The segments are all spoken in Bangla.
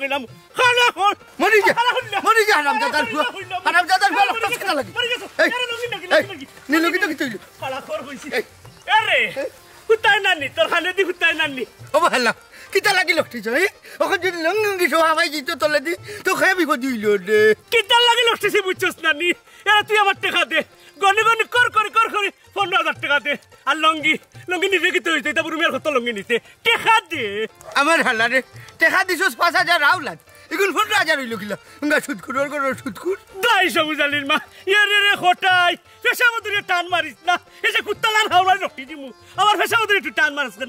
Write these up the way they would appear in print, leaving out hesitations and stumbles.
কইলাম খালা কর মরি যা হারামজাদার লক্ষ কেন লাগি নীলকি তো কি তুইলো খালা কর কইছি আরে হুতাই নানি তোর খানে দি হুতাই নানি ও ভালা কিতা লাগি লক্ষ্টি জয় ওখান যদি লঙ্গি সো হামাই দিত তলে দি তো খাই বিপদ দিল রে কিতা লাগি লক্ষ্টি বুঝছস নানি এরা তুই আমার টাকা দে গনি কর 15,000 টাকা দে আর লঙ্গি নিতে কি তুই তা বুড়ি মেয়ের কত লঙ্গি নিতে টাকা দে আমার হালা রে টাকা দিছস 5,000 রাউলাদ এগুন 15,000 হইল কিলা উঙ্গা সুদকুর দাই সবুজালির মা ইয়ারে রে খটাই ফেসা মদুরে টান মারিস না এসে কুত্তালার হাওড়ায় রকি দিমু আমার ফেসা মদুরে একটু টান মারিস না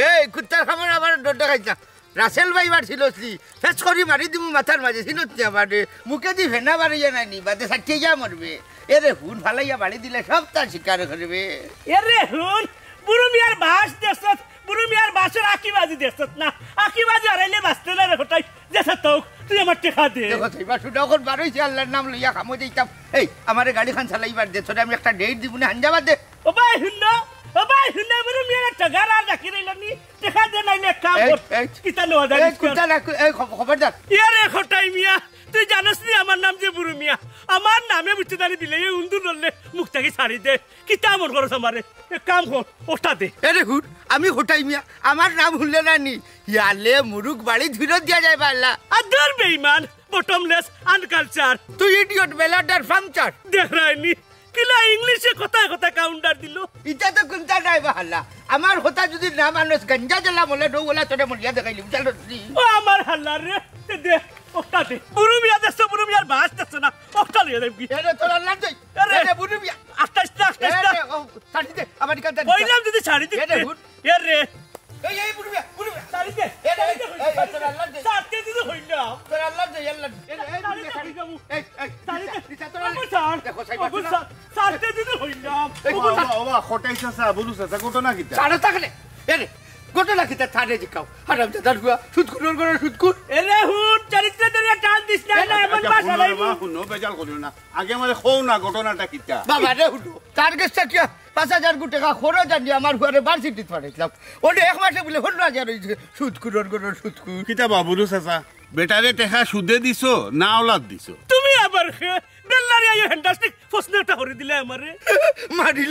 এই কুত্তার খাবার আবার ডড্ডা খাইছা রাসেল ভাই বার ছিলছি ফেস করি মারি দিমু মাথার মাঝে ছিলতি আমারে মুখে দি ভেনা বাড়িয়া নাইনি বাদে সাথে যা মরবে এরে হুন ফালাইয়া বাড়ি দিলে সব তার শিকার করবে এরে হুন বুড়ো মিয়ার বাস দেশত বুড়ো মিয়ার বাসের আকিবাজি দেশত না আকিবাজি আরাইলে বাঁচতে না রে খটাই দেশত তো তুই আমার টাকা দে দেখো সেইবার সুডাকর বারইছে আল্লাহর নাম লইয়া খামো দিতাম এই আমারে গাড়ি খান চালাইবার দে তোরে আমি একটা ডেট দিবুনি হানজাবাদ দে ও ভাই বুড়ো মিয়ার টাকা আর রাখি রইলানি টাকা দে নাইলে কাম কর কিতা নো দাই কুত্তা না খবরদার ইয়ারে খটাই মিয়া তুই জানিস নি আমার নাম যে বুড়ো মিয়া আমার নামে বুঝতে দাঁড়ি দিলে উন্দুর নড়লে মুখটাকে ছাড়ি দে কিতা মন করছ আমারে কাম কর ওটা দে এরে হুট আমি হোটাই মিয়া আমার নাম শুনলে না নি ইয়ালে মুরুক বাড়ি ধীরে দিয়া যায় পারলা আদর বেঈমান বটমলেস আনকালচার তুই ইডিয়ট বেলাডার ফার্মচার দেখ রাইনি কিলা ইংলিশে কথা কাউন্টার দিল ইটা তো কোনটা নাই বাহালা আমার হতা যদি না মানুষ গঞ্জা জ্বালা বলে ডোগলা তোরে মরিয়া দেখাইলি চলো ও আমার হাল্লা রে দে ওটা দে বুড়ো মিয়া দেশ বুড়ো মিয়ার বাস দেশ না ওটা লিয়ে দেবি এরে তোর আল্লাহ দই এরে বুড়ো মিয়া আস্তে ছাড়ি দে আমার কাছে কইলাম যদি ছাড়ি দে এরে এই বুড়ো মিয়া ছাড়ি দে এরে তোর আল্লাহ দই সাথে দিতে হইনা তোর আল্লাহ দই আল্লাহ এই ছাড়ি যাবো এই ছাড়ি দে তোর আল্লাহ দেখো সাইবা সাথে দিতে হইনা ওবা খটাইছা সা বলুছা তা ঘটনা কিটা ছাড়ো তাকলে এরে ঘটনা কিটা থারে জিকাও হারামজাদার গুয়া সুদকুর এরে হুন চরিত্র দরিয়া টান দিস না এমন ভাষা লাইবো নো বেজাল করিও না আগে আমারে কও না ঘটনাটা কিটা বাবা রে হুডো তার কাছে কি 5,000 টাকা খরচ জানি আমার ঘরে ভার্সিটি পাঠাইলাম ওটা এক মাসে বলে 15,000 হইছে সুদকুর কিটা বাবুরু চাচা বেটারে টেকা সুদে দিছো না ওলাদ দিছো তুমি আবার বেল্লারি আইও ফ্যান্টাস্টিক প্রশ্নটা করে দিলে আমারে মারি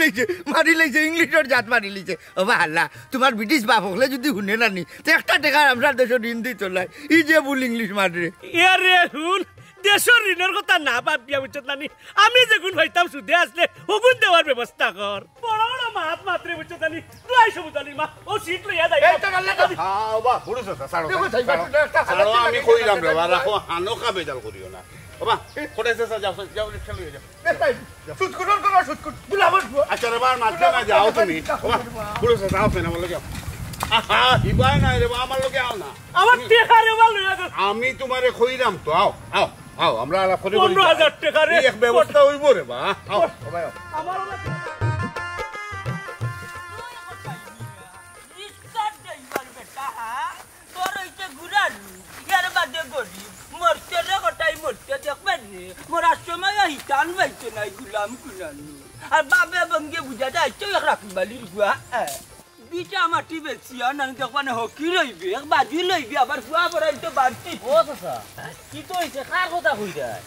লইছে ইংলিশের জাত মারি লইছে ও বাহাল্লা তোমার ব্রিটিশ বাপ হলে যদি শুনে না নি তো একটা টাকা আমরা দেশ ঋণ দিই তোলাই ই যে ভুল ইংলিশ মারে এরে হুন দেশের ঋণের কথা না ভাবিয়া বুঝছত নানি আমি যেগুন হইতাম সুদে আসলে ওগুন দেওয়ার ব্যবস্থা কর বড় মাত মাত্রে বুঝছত নানি তুই সবুজালির মা ও সিট লইয়া যাই এই তোর আল্লাহ হ্যাঁ বাবা পুরুষ আছে ছাড়ো আমি কইলাম রে বাবা রাখো হানোকা বেজাল করিও না বাবা কোটাইছে স্যার যাও রিকশা লইয়া যাও সুদকুর বুলাবর আচ্ছা রে বার মাঝে না যাও তুমি বাবা পুরুষ আছে আও ফেনা বলে যাও আহা হিবাই নাই রে বাবা আমার লগে আও না আমার টাকা রে বল লইয়া যাও আমি তোমারে কইলাম তো আও আমরা আলাপ করে 15,000 টাকা রে এক ব্যবস্থা হইব রে বা আও বাবা আমার আর বাবে বঙ্গে বুঝা যায় তো এক রাখি বালির গুয়া বিটা মাটি বেচিয়া নানি দেখবানে হকি লইবি এক বাজি লইবি আবার ফুয়া পড়াই তো বাড়তি ও চাচা কি তো হইছে কার কথা কই যায়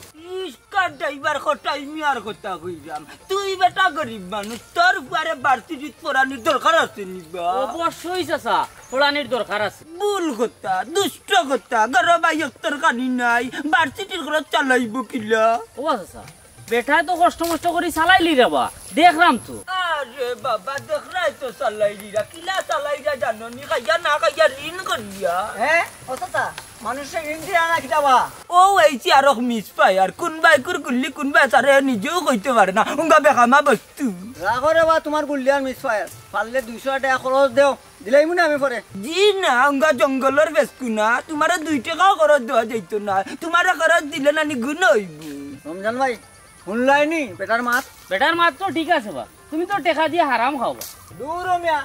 ইস্কার ড্রাইভার কটাই মিয়ার কথা কইরাম তুই বেটা গরিব মানুষ তোর ফুয়ারে বাড়তি জিত পড়ানির দরকার আছে নিবা অবশ্যই চাচা পড়ানির দরকার আছে ভুল কথা দুষ্ট কথা গরো ভাই একটার কানি নাই বাড়তিটির ঘর চালাইব কিলা ও চাচা বেটায় তো কষ্ট করে চালাইলি রে বা দেখলাম তো আরে বাবা দেখরাই তো চালাইলিরা কিলা চালাইরা জানো নি কাইয়া না কাইয়া ঋণ করিয়া ও চাচা মানুষের ঋণ দিয়া না কিতাবা ও এইছি আর মিস পাই আর কোনবাই গুল্লি কোনবাই তারে নিজেও কইতে পারে না উঙ্গা বেকামা বস্তু রাগরে বা তোমার গুল্লিয়ার মিস ফায়ার পারলে 200 টাকা খরচ দেও দিলাই মনে আমি পরে জি না উঙ্গা জঙ্গলের বেসকু না তোমারে 2 টাকা খরচ দেওয়া যাইতো না তোমারে খরচ দিলে না নি গুণ হইব রমজান ভাই শুনলাইনি বেটার মাত তো ঠিক আছে বা তুমি তো টাকা দিয়ে হারাম খাওয়া দূর মিয়া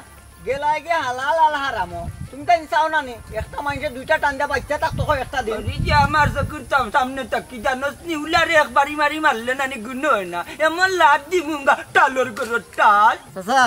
গেলাই গে হালাল আল হারাম তুমি তাই চাও না নি একটা মানুষে দুইটা টান্দা বাচ্চা তাক তো একটা দিন যে আমার চকুর সামনে তাকি জানোস নি উলারে একবারই মারলে না নি গুণ হয় না এমন লাভ দিমুঙ্গা টালর করো টাল চাচা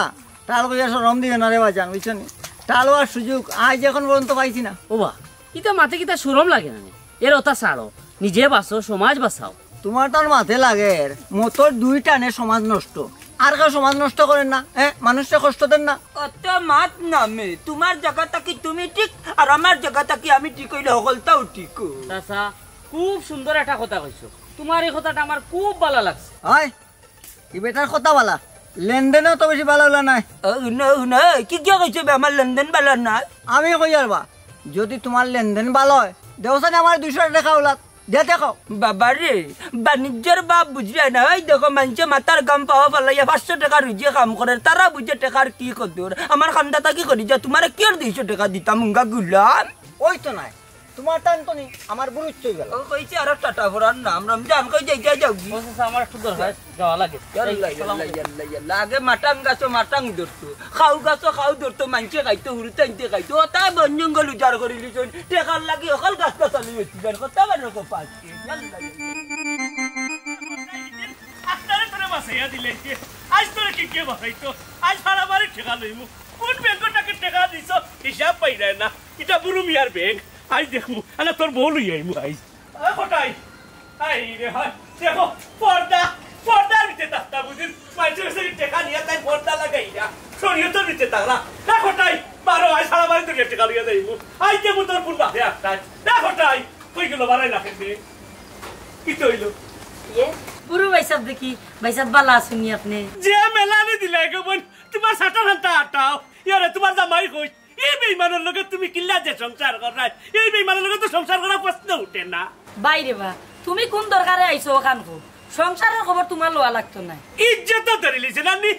টাল কইয়া শরম দিও না রে বাজান বুঝছো নি টাল হওয়ার সুযোগ আজ এখন পর্যন্ত পাইছি না ও বা ইটা মাতে কিটা শরম লাগে না এর ওটা ছাড়ো নিজে বাঁচো সমাজ বাঁচাও তোমার তার মাথে লাগে মতর 2 টানে সমাজ নষ্ট আর কেউ সমাজ নষ্ট করেন না মানুষকে কষ্ট দেন না অত মাত নামে তোমার জায়গাটা কি তুমি ঠিক আর আমার জায়গাটা কি আমি ঠিক হইলে সকলটাও ঠিক চাচা খুব সুন্দর একটা কথা কইছো তোমার এই কথাটা আমার খুব ভালো লাগছে হয় কি বেটার কথা বলা লেনদেনও তো বেশি ভালো হলো নাই কি কি কইছো আমার লেনদেন ভালো না আমি কই আরবা যদি তোমার লেনদেন ভালো হয় দেওসানে আমার 200 টাকা ওলাত দে দেখো বাবারে বাণিজ্যের বাপ বুঝলে না ওই দেখো মানুষে মাথার গাম পাওয়া পালাইয়া 500 টাকা রুজিয়ে কাম করে তারা বুঝে টাকার কি কদর আমার খান্দাটা কি করি যা তোমার কি 200 টাকা দিতাম মুঙ্গা গুলাম ওই তো নাই তোমার টান তো নি আমার বুড়ুচ চই গেল ও কইছে আর টাটা ভরার নাম রমজান কই যাই যাও ও চাচা আমার একটু দরকার যাওয়া লাগে লাগে মাটাং গাছো মাটাং ধরতো খাও গাছো খাও ধরতো মানুষে খাইতো হুরুতাইতে খাইতো তা বন জঙ্গল উজাড় করিলি টেকার লাগি অকল গাছ গাছালি হইতি কথা বানো কো পাঁচ আক্তারে তোরে বাসাইয়া দিলে আজ তোরে কি কে বাসাইতো আজ হারাবারে ঠেকা লইমু কোন ব্যাংকটাকে ঠেকা দিছ হিসাব পাইরায় না এটা বুড়ু মিয়ার ব্যাংক আই দেখমু আনা তোর বউ লই আইমু আই কোটাই আই রে হাই দেখো পর্দার ভিতরে তাস্তা বুঝিস মানুষের কাছে টেকা নিয়ে তাই পর্দা লাগাইয়া শরীয়তের ভিতরে তাগলা না কোটাই বারো আই হারাবারে তোকে টেকা লইয়া যাইমু আই দেখমু তোর পুন বাসে আক্তার না কোটাই কই গেল বারাই না খেতে কি তো হইলো পুরো ভাইসাব দেখি ভাইসাব বালা আসুনি আপনি যে মেলানি দিলে গো বোন তোমার সাটা ঘন্টা আটাও ইয়ারে তোমার জামাই কই এই বেইমানের লগে তুমি কিল্লা যে সংসার করাই এই বেইমানের লগে তো সংসার করা প্রশ্ন উঠে না বাইরে বা তুমি কোন দরকারে আইছো ওখানকো সংসারের খবর তোমার লওয়া লাগতো না ইজ্জত ধরে লিছে নানি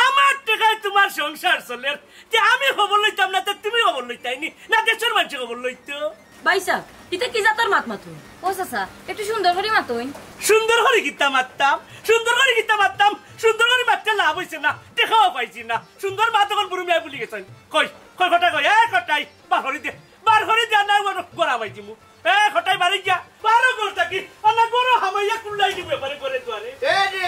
আমার টাকায় তোমার সংসার চলে যে আমি খবর লইতাম না তুমি খবর লইতাইনি না দেশের মানুষ খবর লইতো ভাইসাব ইতে কি জাতর মাত মাতুন ও চাচা একটু সুন্দর করে মাতুন সুন্দর করে গীতা মারতাম সুন্দর করে মারতে লাভ হয়েছে না দেখাও পাইছি না সুন্দর মা তখন বুড়ি মেয়ে বলি গেছেন কই কটা কই কটাই বার করে দে না গড়া পাইছি মু কটাই বাড়ি যা বারো গড় থাকি না গড় হামাইয়া কুল্লাই দিব ব্যাপারে করে তোরে রে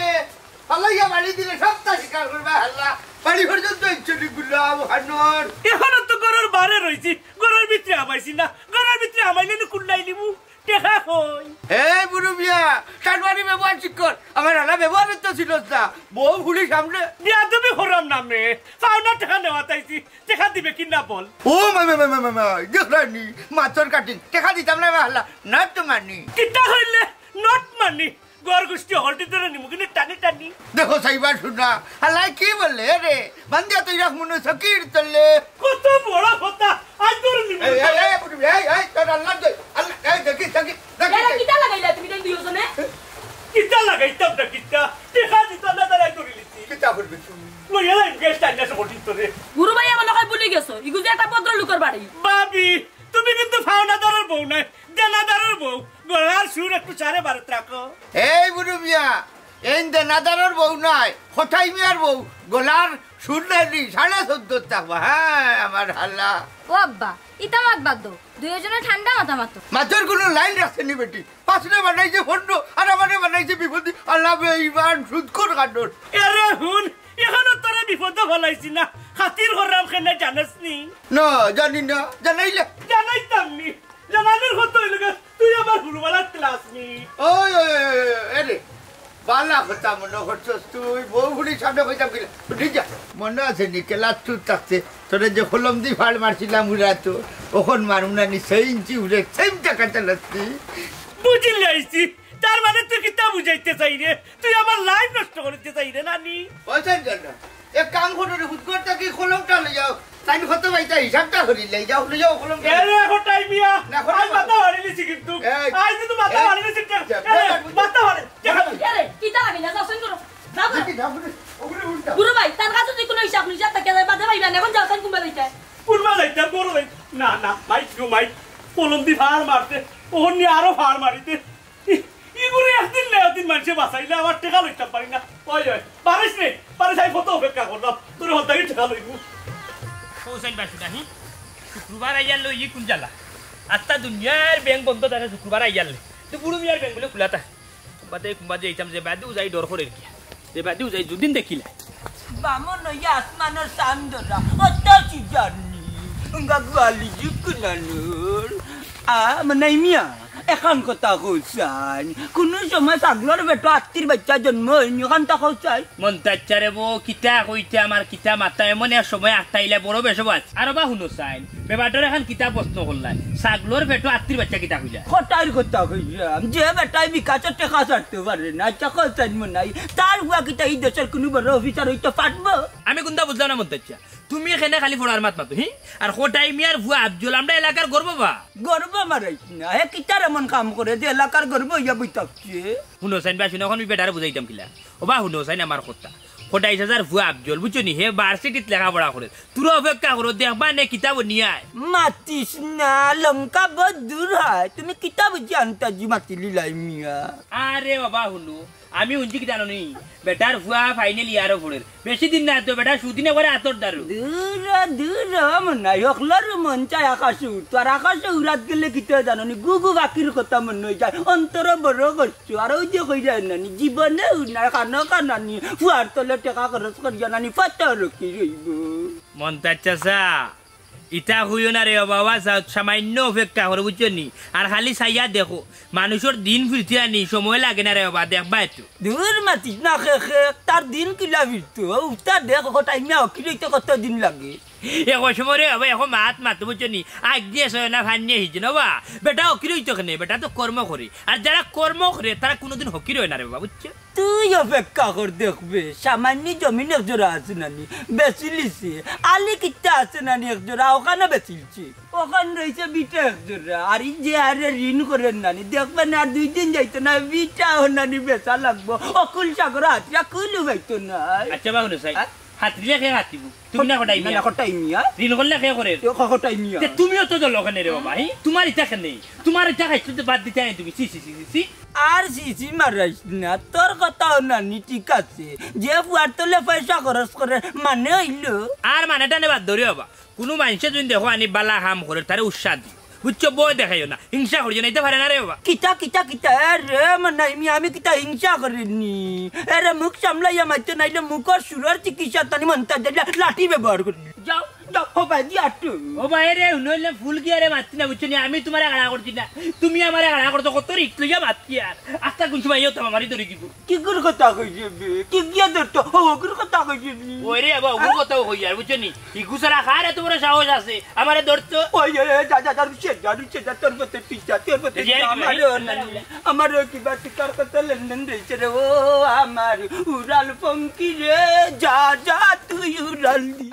হালাইয়া বাড়ি দিলে সবটা শিকার করবে হাল্লা বাড়ি পর্যন্ত ইচ্ছুটি গুলাম হানর এখনো তো গড়ের বারে রইছি গড়ের ভিতরে হামাইছি না গড়ের ভিতরে হামাইলে কুল্লাই নিবু টেকা কই বুড়ো মিয়া সানবাড়ি ব্যবহার ঠিক কর আমার হালা ব্যবহার তো ছিল না বউ ভুলি সামনে বিয়া তুমি হরাম নামে পাওনা টাকা নেওয়া তাইছি টাকা দিবে কি না বল ও মামা দেখলানি মাছর কাটিং টাকা দিতাম না হালা না তো মানি কিটা হইলে নট মানি গড় গুষ্টি হলটি ধরে নিমু কিন্তু টানি দেখো সাইবার শুনা হালাই কি বললে রে বান্দিয়া তুই রাখ মনে সকির তলে কত বড় কথা আজ তোর নিমু বুড়ো তোর আল্লাহ দেখি এরা কিটা লাগাইলা তুমি দেন দুইজনে কিটা লাগাইতাম না কিটা টাকা দিতাম না তারাই ধরে লিছি কিতা বলবি লই এলাই গেস্ট আইনা সব হলটি ধরে গুরু ভাই আমার লগাই বলে গেছো ইগু যে একটা পত্র লুকার বাড়ি বাবি তুমি কিন্তু ফাওনাদারের বউ নাই দেনাদারের বউ গলার সুর একটু চারে বারত রাখো বুড়ো মিয়া এই দেনাদারের বউ নাই কোথায় মিয়ার বউ গলার সুর নাই 14.5 টাকা হ্যাঁ আমার হাল্লা ও আব্বা ইতা মাত বাদ দো দুইজনে ঠান্ডা মাথা মাতো মাছের কোনো লাইন রাখছেনি বেটি পাশে বানাইছে ফন্ড আর আমারে বানাইছে বিপদ আল্লাহ বেঈমান সুদখোর কাণ্ডর এরে হুন এখনো তোরে বিপদ ফলাইছি না খাতির হরাম খেনে জানাসনি না জানি না জানাইতাম নি জানানোর কথা হইল তুই আমার হুলবালা ক্লাস নি ওই এরে বালা কথা মনে করছস তুই বউ বুড়ি সামনে হইতাম কিনা ঠিক আছে মনে আছে নি ক্লাস টু থাকতে তোরে যে কলম দি ফাড় মারছিলাম উড়া তো ওখন মারুম না নি 6 ইঞ্চি উড়ে সেম টাকা চালাচ্ছি বুঝলি আইছি তার মানে তুই কিতা বুঝাইতে চাই রে তুই আমার লাইফ নষ্ট করতে চাই রে নানি ওইটার জন্য এক কাম করো রে হুদকরটা কি কলমটা লই যাও তাই কত বাইতা হিসাবটা করি লই যাও কলম এরে কোটাই মিয়া আই মাথা হারিয়েছি কিন্তু আই তুই মাথা হারিয়েছি মাথা হারে এরে কিটা লাগাইলা যাওছেন করো যাও দেখি ধাবুরে ওগুরে উল্টা গুরু ভাই তার কাছে যে কোনো হিসাব নিছা তাকে বাদে ভাইবা এখন যাওছেন কুম্বা লইতে কুরমা যাইতে বড় যাই না মাইক কলম দি ফার মারতে ওহনি আরো ফার মারিতে ইগুরে একদিন না একদিন মানুষে বাঁচাইলে আমার টাকা লইতাম পারি না ওই পারিস আই ফটো অপেক্ষা করলাম তোর হলতাকে টাকা লইবু পৌঁছাইন পারছি না শুক্রবার আইয়ার লই কোন জ্বালা আত্মা দুনিয়ার ব্যাংক বন্ধ থাকে শুক্রবার আইয়ার লই তো বুড়ো মিয়ার ব্যাংক বলে খোলা থাকে কুম্বাতে যাইতাম যে বাদেও যাই ডর করে কি যে বাদেও যাই দুদিন দেখিলা বামন ইয়া আসমানের চান্দরা অত কি জানি গাগুয়ালি জুকুনানুর মানে মিয়া এখন কথা কইছান কোন সময় ছাগলের বেটা আত্মীর বাচ্চা জন্ম হয়নি এখন তা কইছাই মন্তাচ্চারে বো কিতা কইতে আমার কিতা মাথা এমন এক সময় আটটাইলে বড় বেশব আছে আর বা শুনো চাইন বেবাটোর এখন কিতা প্রশ্ন করলাই ছাগলের বেটো আত্মীর বাচ্চা কিতা কইলা কটার কথা কইলাম যে বেটাই বিকাশের টাকা ছাড়তে পারে না আচ্ছা কইছান মনাই তার হুয়া কিতা এই দেশের কোনো বড় অফিসার হইতে পারবো আমি কোনটা বুঝলাম না মন্তাচ্চা তুমি এখানে খালি ফোড়ার মাত মাতো হি আর কোটাই মিয়ার ভুয়া আফজল আমরা এলাকার গর্ব বা গর্ব মারাইছ না হে কিতার এমন কাম করে যে এলাকার গর্ব হইয়া বইতাছে শুনো চাইন বা শুনো এখন আমি বেটারে বুঝাইতাম কিলা ও বা শুনো চাইন আমার কথা ২৫,০০০ ভুয়া আফজল বুঝছো নি হে ভার্সিটিত লেখাপড়া করে তোর অপেক্ষা করো দেখবা নে কিতাব নিয়ে আয় মাতিস না লঙ্কা বহুত দূর হয় তুমি কিতাব জানতাজি মাতিলি লাই মিয়া আরে বাবা শুনো আমি শুনছি কি জানো নি বেটার ভুয়া ফাইনাল ইয়ারও পড়ে বেশি দিন না তো বেটা সুদিনে করে আতর দারু দূর মনাই হকলার মন চাই আকাশে উঠতো আর আকাশে উড়াত গেলে কিতা জানো নি গুগু বাকির কথা মনে হয়ে যায় অন্তর বড় করছো আর ওই যে কই যায় নানি জীবনে উনার কানো কানানি ফুয়ার তলে টাকা খরচ করিয়া নানি পাতা রকি রইব মন্তাচ্চা ইটা হইও না রে বাবা সামান্য অপেক্ষা করে বুঝছো নি আর খালি চাইয়া দেখো মানুষের দিন ফিরতে আনি সময় লাগে না রে বাবা দেখবা একটু দূর মাতিস না খে তার দিন কিলা ফিরতো উঠা দেখ টাইমে অকিরিতে কত দিন লাগে এখন সময় রে বাবা এখন মাত বুঝছো নি আগ দিয়ে সয় না ফান নিয়ে হিজে নবা বেটা হকির হইতো কেন বেটা তো কর্ম করে আর যারা কর্ম করে তারা কোনোদিন হকির হয় না রে বাবা বুঝছো তুই অপেক্ষা কর দেখবে সামান্য জমিন একজোড়া আছে নানি বেচিলিছে আলি কিটা আছে নানি একজোড়া ওখানে বেচিলছে ওখানে রয়েছে বিটা একজোড়া আর এই যে আরে ঋণ করেন নানি দেখবেন আর 2 দিন যাইতো না বিটা নানি বেচা লাগবো অকুল সাগর হাতিয়া কুলু বাইতো না আচ্ছা বাবু সাই হাতরিয়া খেয়ে হাতিব তুমি না কটাই মিয়া কটাই মিয়া ঋণ করলে খেয়ে করে কটাই মিয়া তুমিও তো জল ওখানে রে বাবা তোমার ইচ্ছা কেন নেই তোমার ইচ্ছা খাইছো তো বাদ দিতে তুমি সি আর সিসি মারাইস না তোর কথাও নানি ঠিক আছে যে ফুয়ার তোলে পয়সা খরচ করে মানে হইলো আর মানেটা নেবার ধরে বাবা কোনো মানুষে যদি দেখো আনি বালা হাম করে তারে উৎসাহ দিও বুঝছো বই দেখাইও না হিংসা করিও না এটা পারে না রে বাবা কিতা রে মানে আমি কিতা হিংসা করিনি এরে মুখ সামলাইয়া মাইতে নাইলে মুখর সুরের চিকিৎসা তানি মন্তা দিলে লাঠি ব্যবহার করি যাও ও ভাই আটু ও ভাই রে নইলে ফুল কি আরে মারছি না বুঝছো নি আমি তোমারে গাড়া করছি না তুমি আমারে গাড়া করছো কত রিক্স লইয়া মারছি আর আস্তা কোন সময় তো আমারই ধরে দিব কি গুর কথা কইছে কি গিয়া ধরতো ও গুর কথা কইছে ওই রে বাবা ওর কথাও কই আর বুঝছো নি ইগুসারা খারে তোমার সাহস আছে আমারে ধরতো ওই যা রুচে তোর পথে পিছা তোর পথে আমার কি বাতি কার কথা লেনদেন রয়েছে রে ও আমার উড়াল পঙ্কি রে যা তুই উড়াল দি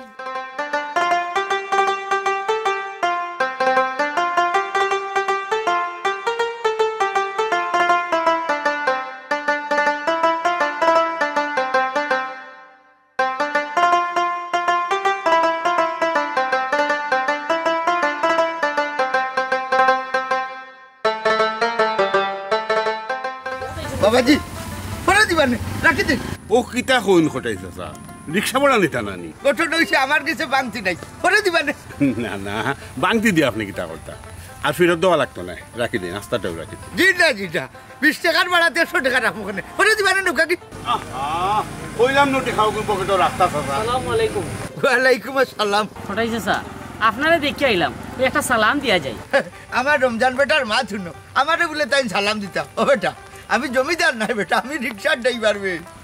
বাবাজি পরে দিবেন রাখি দিন ও কিতা কইন খটাইছে স্যার রিক্সা ভাড়া নিতা নানি গঠন হয়েছে আমার কাছে বাংতি নাই পরে দিবেন না না বাংতি দিয়ে আপনি কিতা করতা আর ফেরত দেওয়া লাগতো না রাখি দিন রাস্তাটাও রাখি দিন জিটা 20 টাকার ভাড়া 150 টাকা রাখবো ওখানে পরে দিবেন নৌকা কি কইলাম নোটে খাও পকেটে রাস্তা চাচা আসসালামু আলাইকুম ওয়ালাইকুম আসসালাম ফটাইছে স্যার আপনারে দেখে আইলাম একটা সালাম দিয়া যাই আমার রমজান বেটার মা শুনো আমারে বলে তাই সালাম দিতাম ও বেটা আমি জমিদার নাই বেটা আমি রিক্সার ড্রাইভার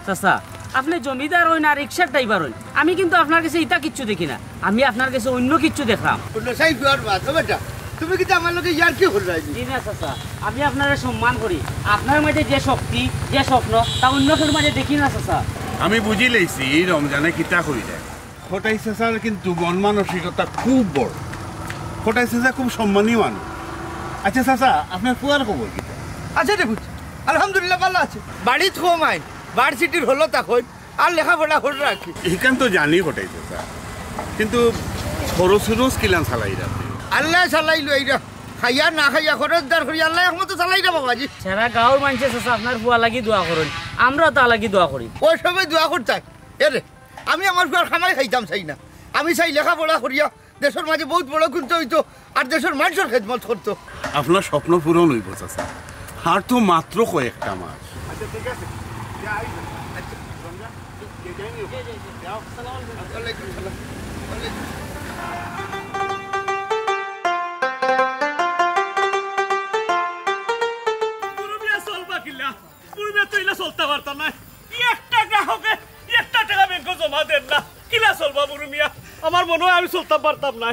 চাচা আপনি জমিদার হই না রিক্সার ড্রাইভার হই আমি কিন্তু আপনার কাছে ইটা কিচ্ছু দেখি না আমি আপনার কাছে অন্য কিচ্ছু দেখলাম সাই পিওর বাস ও বেটা তুমি কি আমার লোকে ইয়ার কি হল রাইনি জি না চাচা আমি আপনারে সম্মান করি আপনার মাঝে যে শক্তি যে স্বপ্ন তা অন্য কেউ মাঝে দেখি না চাচা আমি বুঝি লেছি রমজানে কিতা করি যায় খটাই চাচার কিন্তু মন মানসিকতা খুব বড় খটাই চাচা খুব সম্মানী মানুষ আচ্ছা চাচা আপনার পুয়ার খবর কিতা আচ্ছা রে বুঝ আলহামদুলিল্লাহ ভালো আছে বাড়িত কমাই ভার্সিটির হলো তখন আর লেখাপড়া করে রাখি এখান তো জানি খটাই চাচা কিন্তু খরচ কিলান চালাই রাখে আল্লাহ চালাইলো এইরা খাইয়া না খাইয়া খরচদার করি আল্লাহ একমতো চালাই না বাবাজি সারা গাঁওর মানুষ চাচা আপনার ফুয়া লাগি দোয়া করুন আমরাও তা লাগি দোয়া করি ওই সময় দোয়া করতাম এরে আমি আমার ফুয়ার খামাই খাইতাম চাই না আমি চাই লেখাপড়া করিয়া দেশের মাঝে বহুত বড় কিন্তু হইতো আর দেশের মানুষের খেদমত করতো আপনার স্বপ্ন পূরণ হইব চাচা আর তো মাত্র কয়েকটা মাস আচ্ছা ঠিক আছে মনে হয় আমি চলতে পারতাম না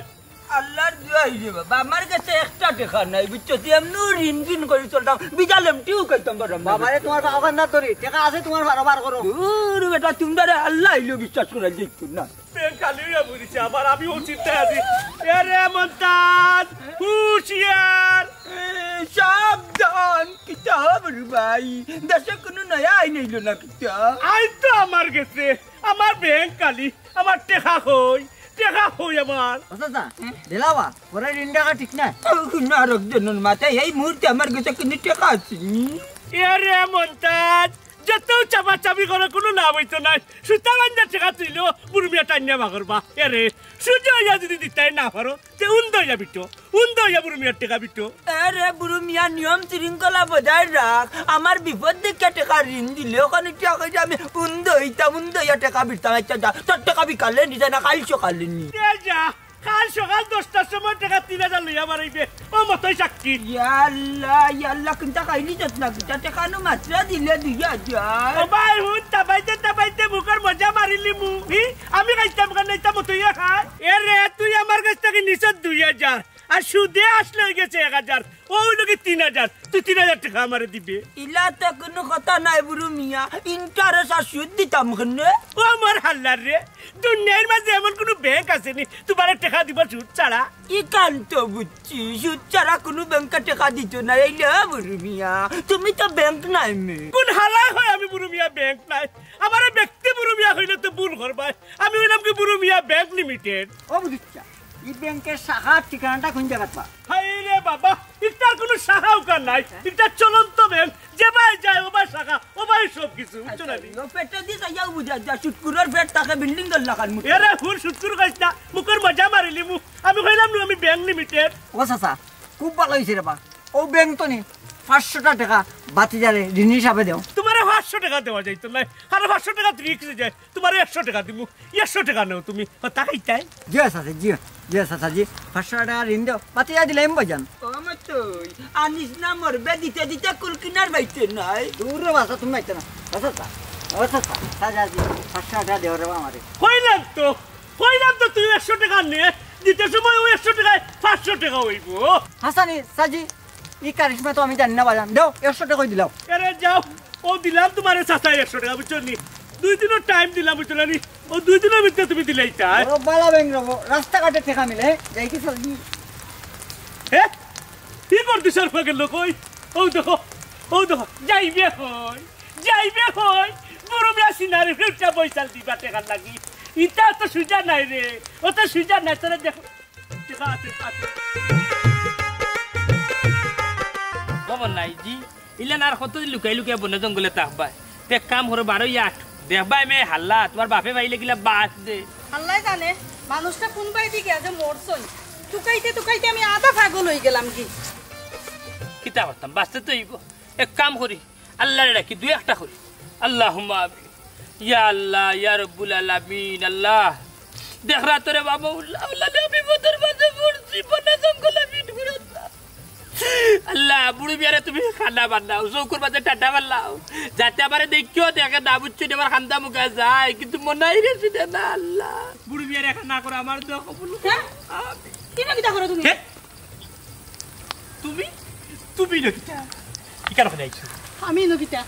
আল্লাহর দোয়াই রে বাবা আমার কাছে একটা টাকা নাই বুঝছো তুই এমনি ঋণ ঋণ করে চলতাম বিজালেম টিউ কইতাম বাবারে তোমার বাবা না ধরি টাকা আছে তোমার বারবার করো দূর বেটা তোমরা আল্লাহ ইলো বিশ্বাস করে দেখতো না কালিয়া বুঝিছে আবার আমি ও চিন্তায় আছি এরে মন্তাজ হুশিয়ার সাবধান কিতাব রে ভাই দেশে কোনো নয়া আইন এলো না কিতাব আই তো আমার গেছে আমার ব্যাংক কালি আমার টাকা হই আমার আচ্ছা দিলাবা পরে ঋণ টাকা ঠিক না না রকজনের মাথায় এই মুহূর্তে আমার কাছে কোনো টাকা আছে এরে মন্তাজ যত চাপি করে কোনো লাভ হইতো না সুতরাং টাকা তুইলো বুড়মিয়া টান্যা বাগরবা এরে সূর্য হইয়া যদি দিতাই না পারো তে উন্দ হইয়া বুড়মিয়ার টাকা বিটো আরে বুড়ো মিয়া নিয়ম শৃঙ্খলা বজায় রাখ আমার বিপদ দেখে টাকা ঋণ দিলে ওখানে টাকা আমি উন্দ হইয়া টাকা বিরতাম আচ্ছা যা তোর টাকা বিকালে নিজে না কাল সকালে নি যা কাল সকাল 10টার সময় টাকা 3000 লইয়া মারাইবে ও মতই সাক্ষী ইয়াল্লাহ কিন্তু কাইলি যত না টাকা নো মাত্র দিলে 2000 ও ভাই হুন তাবাইতে মুখের মজা মারিলি মু আমি খাইতাম কেন এটা মতই খাই এরে তুই আমার কাছ থেকে নিছত 2000 আর সুদে আসলে হয়ে গেছে 1000 ওই লোকে 3000 তুই 3000 টাকা আমারে দিবে ইলা তো কোনো কথা নাই বুড়ো মিয়া ইন্টারেস্ট আর সুদ দিতাম কেনে ও আমার হাল্লার রে দুনিয়ার মাঝে এমন কোনো ব্যাংক আছে নি তোমার টাকা দিব সুদ ছাড়া ইকান্ত বুঝছি সুদ ছাড়া কোনো ব্যাংকে টাকা দিত না এইলে বুড়ো মিয়া তুমি তো ব্যাংক নাই মে কোন হালা হয় আমি বুড়ো মিয়া ব্যাংক নাই আমার ব্যক্তি বুড়ো মিয়া হইলে তো ভুল করবাই আমি হইলাম কি বুড়ো মিয়া ব্যাংক লিমিটেড ও বুঝছা এই ব্যাংকের শাখার ঠিকানাটা কোন জায়গায় পা হাই রে বাবা ইটার কোনো শাখাও কার নাই এটা চলন্ত ব্যাংক যে ভাই যায় ও ভাই শাখা ও ভাই সব কিছু বুঝছো না ও পেটে দি যাইয়া বুঝা যা শুটকুরের পেট তাকে বিল্ডিং দল লাগান মুখ এরে ফুল শুটকুর কইছ না মুখের মজা মারিলি মু আমি কইলাম না আমি ব্যাংক লিমিটেড ও চাচা খুব ভালো হয়েছে রে বা ও ব্যাংক তো নি 500 টাকা বাতি যারে ঋণ হিসাবে দেও তোমার 500 টাকা দেওয়া যাইতো না আর 500 টাকা রিক্স যায় তোমার 100 টাকা দিমু 100 টাকা নাও তুমি তাকাই তাই জি চাচা জি চাচা জি 500 টাকা ঋণ দেও বাতি যা দিলাম বাজান ও মতই আনিস না মরবে দিতে কুলকিনার বাইতে নাই দূর রে বাসা তুমি আইতে না চাচা ও চাচা চাচা জি 500 টাকা দেও রে আমারে কইলাম তো তুই 100 টাকা নে দিতে সময় ওই 100 টাকায় 500 টাকা হইব হাসানি সাজি ই কারিশমা তো আমি জানি না বাজান দেও 100 টাকা দিলাও আরে যাও ও দিলাম তোমারে চাচা 100 টাকা বুঝছো নি 2 দিনের টাইম দিলাম বুঝছো না নি ও 2 দিনের ভিতরে তুমি দিলাই তাই ও বালা ব্যাংক রবো রাস্তা কাটে টাকা মিলে যাই কি সাজি হে কি করতে স্যার পাগল লোক ও দেখো যাইবে কই বড় মিয়া সিনারি ফিরটা বইসাল দিবা টাকা লাগি ইটা তো সুজা নাই রে ও তো সুজা নাই তোরা দেখো টাকা আছে খবর নাই জি ইলেন আর কত লুকাই বনে জঙ্গলে থাকবা তে কাম করে 12 দেখবা মে হাল্লা তোমার বাপে ভাইলে গিলা বাস দে আল্লাহ জানে মানুষটা কোন বাই দিকে আছে মরছই টুকাইতে আমি আধা পাগল হয়ে গেলাম কিতা করতাম বাঁচতে তো এক কাম করি আল্লাহরে রাখি 2-1টা করি আল্লাহুম্মা আমিন ইয়া আল্লাহ ইয়া রাব্বুল আলামিন আল্লাহ দেখ রাতরে বাবা আল্লাহ নবী বিপদের মাঝে পড়ছি বনে জঙ্গলে মিট করে আল্লাহ বুড়ি বিয়ারে তুমি খানা বানাও চৌকুর মাঝে ঠান্ডা বানাও যাতে আমার দেখিও দেখে না বুঝছি আমার খান্দা মুখা যায় কিন্তু মনাই রেছি না আল্লাহ বুড়ি বিয়ারে খানা করে আমার দেহ কবুল কি নাকিটা করো তুমি তুমি নকিটা কি কারণ আইছো আমি নকিটা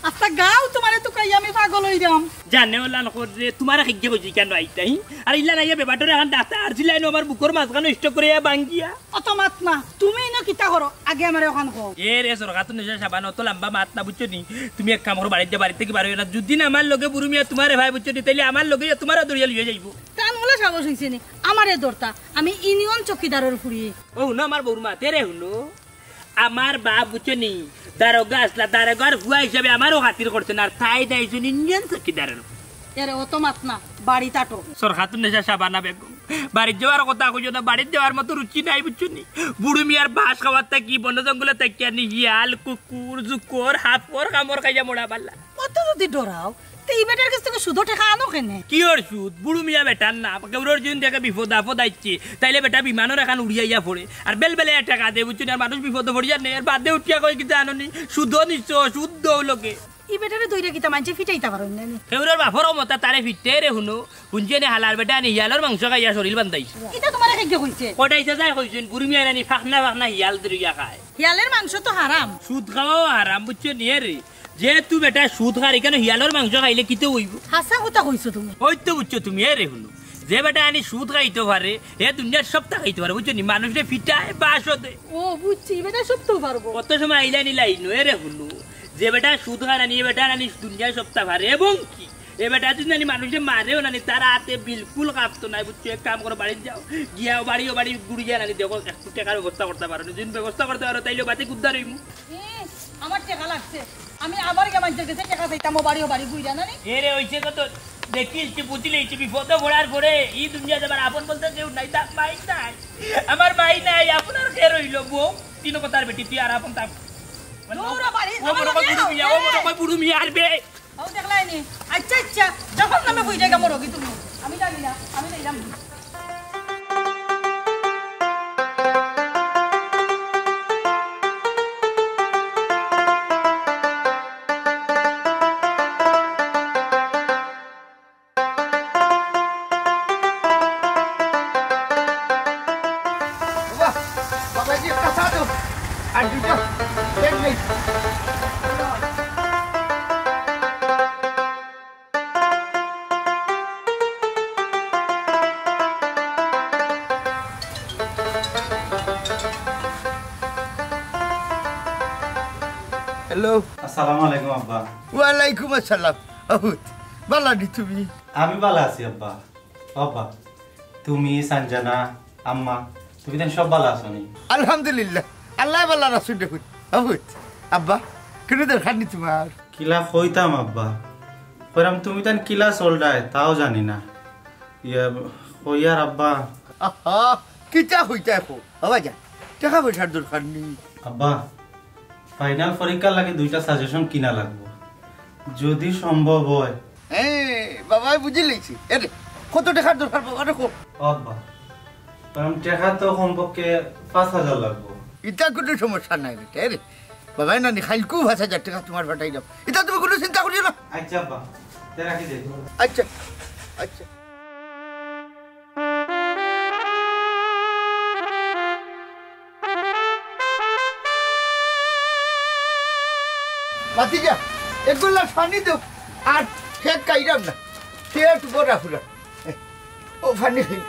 আস্তা গাও তোমারে তো কাই আমি পাগল হই যাম জানে ওলা নকর যে তোমার খাইকে কইছি কেন আইতাই আর ইলা নাইয়া বেবাটরে এখন ডাক্তার আরজিলাইনো আমার বুকর মাঝখানে স্টক করে বাঙ্গিয়া অত মাত না তুমি নকিটা করো আগে আমারে ওখান কো এ রে সরকার তো নিজে সাবান অত লম্বা মাত না বুঝছো নি তুমি এক কাম করো বাড়ি থেকে বাড়ি না যদি না আমার লগে বুরুমিয়া তোমারে ভাই বুঝছো নি তাইলে আমার লগে তোমার দরিয়া লিয়ে যাইবো কান ওলা সাহস হইছে নি আমারে দরতা আমি ইউনিয়ন চকিদারের ফুড়ি ও না আমার বউরমা তেরে হলো আমার বাপ বুঝছো নি দারোগা আসলা দারোগার হুয়া হিসাবে আমারও খাতির করছে না আর তাই দাইছো ইন্ডিয়ান চকিদারের এরে অত মাত না বাড়ি তাটো সরকার তো নেশা সাবানা বেগম বাড়ির যাওয়ার কথা কইছো না বাড়ির যাওয়ার মতো রুচি নাই বুঝছো নি বুড়ো মিয়ার বাস খাওয়ার থাকি বন জঙ্গলে থাকিয়া নি হিয়াল কুকুর জুকর হাফর কামর খাইয়া মোড়া পাল্লা অত যদি ডরাও তে এই বেটার কাছ থেকে শুধু টাকা আনো কেনে কি ওর সুদ বুড়ো মিয়া বেটার না কেউর যদি দেখে বিপদ আপদ আইছে তাইলে বেটা বিমানের এখন উড়িয়াইয়া পড়ে আর বেলবেলে টাকা দে বুঝছো আর মানুষ বিপদ পড়িয়া নেই আর বাদে উঠিয়া কই কিন্তু আননি শুদ্ধ নিশ্চয় শুদ্ধ লোকে ই বেটারে দইরা কিতা মানছে ফিটাইতা পারন না ফেউরের বাফর মতা তারে ফিটে রে হুনো হুনজেনে হালার বেটা নি হিয়ালর মাংস খাইয়া শরীর বান্ধাইছে এটা তোমারে কে কইছে কোটাইছে যায় কইছেন বুরমি আনানি ফাখনা হিয়াল দরিয়া খায় হিয়ালের মাংস তো হারাম সুদ খাওয়া হারাম বুঝছো নিয়ে রে যে তুই বেটা সুদ খারি কেন হিয়ালর মাংস খাইলে কিতে হইব হাসা কথা কইছো তুমি ওই তো বুঝছো তুমি রে হুনো যে বেটা আনি সুদ খাইতে পারে হে দুনিয়ার সপ্তাহ খাইতে পারে বুঝছো নি মানুষে ফিটায় বাসো দে ও বুঝছি বেটা সপ্তাহ পারবো কত সময় আইলা নিলাই নয় রে হুনো যে বেটা সুদ খায় নানি এ বেটা নানি দুনিয়ার সপ্তাহ পারে এবং কি এ বেটা তুই নানি মানুষে মারেও নানি তার হাতে বিলকুল কাঁপতো নাই বুঝছো এক কাম করো বাড়ি যাও গিয়াও বাড়ি গুড়ি যায় নানি দেখো একটু টাকার ব্যবস্থা করতে পারো না যদি ব্যবস্থা করতে পারো তাইলে বাতি কুদ্দার হইমু আমার টাকা লাগছে আমি আবার গেমাইতে গেছে টাকা চাইতাম বাড়ি গুইরা না এ রে হইছে কত দেখিস বুঝলি বিপদে পড়ার পরে এই দুনিয়াতে আমার আপন বলতে কেউ নাই তা মাই নাই আমার মাই নাই আপনার কে রইল বউ তিন কথার বেটি তুই আর আপন তা বুড়ু মিয়া আরবে দেখলাইনি আচ্ছা যখন নামে বুঝে গেম রোগী তুমি আমি জানি না আমি যাইলাম হ্যালো আসসালামু আলাইকুম আব্বা ওয়ালাইকুম আসসালাম আহুত ভালো নি তুমি আমি ভালো আছি আব্বা আব্বা তুমি সঞ্জনা আম্মা তুমি তো সব ভালো আছো নি আলহামদুলিল্লাহ আল্লাহ ভালো রাখুন দেখুন আহুত আব্বা কোনো দরকার নি তোমার কিলা হইতাম আব্বা কইরাম তুমি তান কিলা চলডায় তাও জানি না ইয়া হইয়ার আব্বা আহা কিটা হইতা এখন বাবা যা টাকা পয়সার দরকার নেই আব্বা ফাইনাল পরীক্ষার লাগে দুইটা সাজেশন কিনা লাগবে যদি সম্ভব হয় বাবা বুঝে লেছি এরে কত টাকার দরকার বাবা দেখো আব্বা কারণ টাকা তো কমপক্ষে 5,000 লাগবে এটা কোনো সমস্যা নাই বেটা রে বাবা না নি খাইল খুব 5,000 টাকা তোমার পাঠাই দাও এটা তুমি কোনো চিন্তা করিও না আচ্ছা আব্বা তে রাখি দে আচ্ছা আচ্ছা মাতিজা এক গ্লাস পানি দাও আর খেক খাইরাম না খেট বড়া ফুরা ও পানি খাই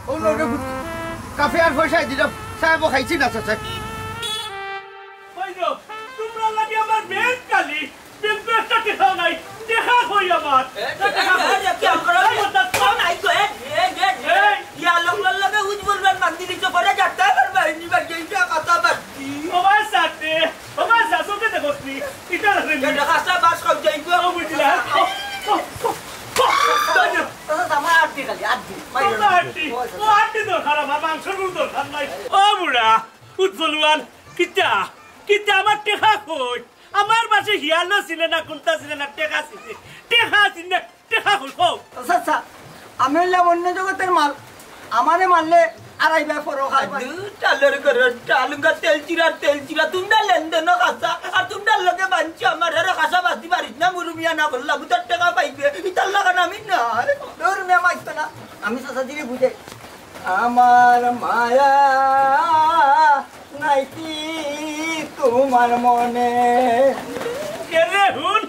ও নো কাফে আর পয়সা দিলাম সাহেব খাইছি না চাচা তোমরা লাগে আমার ব্যাগ কালি ব্যাগ একটা টাকা নাই দেখা কই আমার টাকা কি আমরা কোন আইছো ইয়া লগে উজ্বলবার মাগদি দিছো করে যাতা করবা নি বাগেইটা কথা বাকি ওবার সাথে ওকে দেখছনি এটা রে এটা খাসা বাস কই যাইবো ও বুঝলা আমার আটটি খালি আটটি ও আটটি দরকার আমার মাংসের দরকার নাই ও বুড়া উজ্জ্বলওয়ান কিতা আমার টেকা কই আমার বাসে হিয়ালো ছিল না কোনটা ছিল না টেকা ছিল টেকা কই কও আচ্ছা আমি হইলাম অন্য জগতের মাল আমারে মারলে আর আইবা পরো খাইবা টালের করে টালুঙ্গা তেল চিরা তোমরা লেনদেন খাসা আর তোমরা লগে বানছি আমার এর খাসা বাসি পারিস না মুরুমিয়া না বললা বুতার টাকা পাইবে ইতার লাগা না আমি না দূর মে মাইতো না আমি চাচা দিদি বুঝে আমার মায়া নাইকি তোমার মনে এরে হুন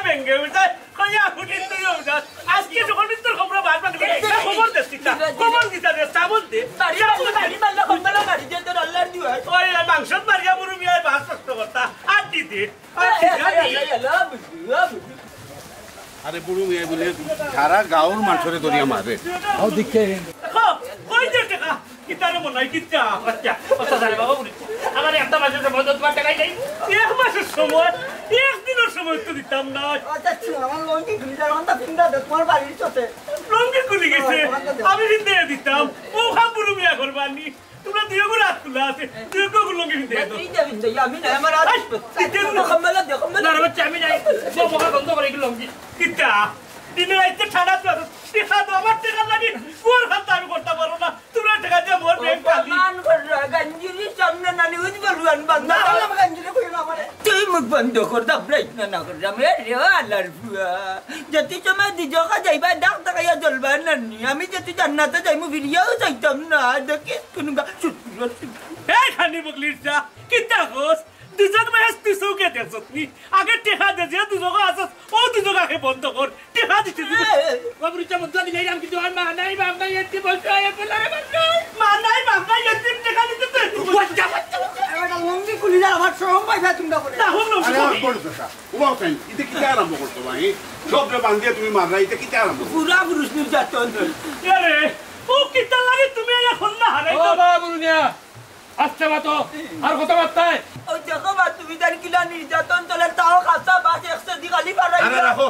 বেঙ্গে উজা কইয়া হুটিন তুই উজা আজকে যখন তোর খবর বারবার খবর দিছিস খবর দিতা রে সাবল দে বাড়ি মারলে খবর গাড়ি যে তোর আল্লাহর দিও ওই মাংস মারিয়া মুরুমিয়া ভাত কষ্ট করতা আর দিতে আরে বুড়ো মিয়া বলে সারা গাঁওর মানুষরে দরিয়া মারে ও দেখে কই যে টাকা কিতারে মনাই কিতা আচ্ছা আচ্ছা জানি বাবা বলি আমার একটা মাসের সময় তো তোমার টাকাই নাই এক মাসের সময় একদিনের সময় তো দিতাম না আচ্ছা আমার লঙ্কি ফ্রিজার ঘন্টা ফিঙ্গা দে তোমার বাড়ির চতে লঙ্কি খুলে গেছে আমি দিতে দিতাম ও খাম বুড়ো মিয়া করবানি তোমরা দুই গো রাত খুলা আছে দুই গো লঙ্কি দিতে দাও আমি না আমার আর খম্মালা দেখো না রে বাচ্চা আমি নাই বড় বড় গন্ধ করে লঙ্কি কিতা দিনে রাইতে ঠান্ডা তো টেকা তো আমার টেকা লাগি কোন খাতা আমি করতে পারো না তোমরা টেকা দিয়ে মোর ব্যাংক খালি মান কররা গঞ্জিরি সামনে নানি উজ বলুন বন্ধ আমি গঞ্জিরে কই না আমারে তুই মুখ বন্ধ কর দা প্রশ্ন না কর রে রে আল্লাহর ফুয়া যদি তুমি দিজকা যাইবা ডাক টাকায়া জ্বলবা নানি আমি যদি জান্নাতে যাইমু ফিরিয়াও যাইতাম না দেখি কোনগা এই খানি বগলির চা কিতা কোস দুজন মেস তুসুকে দেখছনি আগে টেকা দে যে দুজন আছে ও দুজন আগে বন্ধ কর টেকা দিতে দিবি বাবুর চা বন্ধ দিলাই আমি কিন্তু আর মা নাই বাপ নাই এতে বলছো আয় পেলারে মা নাই বাপ নাই এতে টেকা দিতে তুই বাচ্চা এটা লঙ্গি খুলি যা আমার শরম পাইবা তোমরা বলে না হলো আরে বড় চাচা ওবাও তাই ইতে কি আরম্ভ করতে ভাই সবরে বান্ধিয়া তুমি মাররা ইতে কি আরম্ভ পুরা পুরুষ নির্যাতন আরে ও কিতা লাগে তুমি এখন না হারাই ও বাবুরুনিয়া আচ্ছা বাতো আর কথা বার্তায় ওই দেখো বা তুমি জানি কিলা নির্যাতন চলে তাও খাসা বাস 100 দি খালি পারাই আরে রাখো